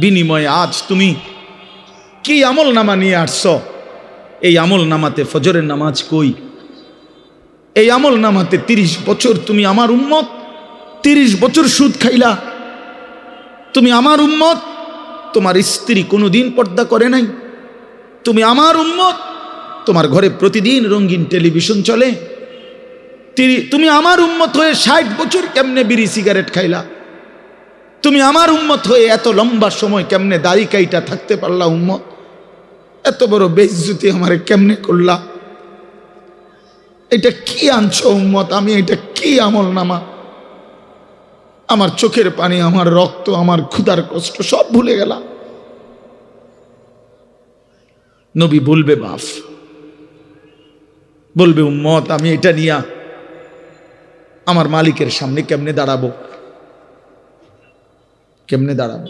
বিনিময়ে আজ তুমি কি আমল নামা নিয়ে আসছ? এই আমল নামাতে ফজরের নামাজ কই? এই আমল নামাতে 30 বছর তুমি আমার উম্মত, 30 বছর সুদ খাইলা। তুমি আমার উম্মত, তোমার স্ত্রী কোনোদিন পর্দা করে নাই। তুমি আমার উম্মত, তোমার ঘরে প্রতিদিন রঙিন টেলিভিশন চলে। তুমি আমার উম্মত হয়ে 60 বছর কেমনে বিড়ি সিগারেট খাইলা? তুমি আমার উম্মত হয়ে এত লম্বা সময় কেমনে দাড়ি কাইটা থাকতে পারলা? উম্মত, এত বড় বেইজ্জতি আমারে কেমনে করলা? এটা কি আনছো উম্মত? আমি এটা কি আমল নামা? আমার চোখের পানি, আমার রক্ত, আমার ক্ষুধার কষ্ট সব ভুলে গেলাম। নবী বলবে বাপ, বলবে উম্মত আমি এটা নিয়া আমার মালিকের সামনে কেমনে দাঁড়াবো? কেমনে দাঁড়াবো?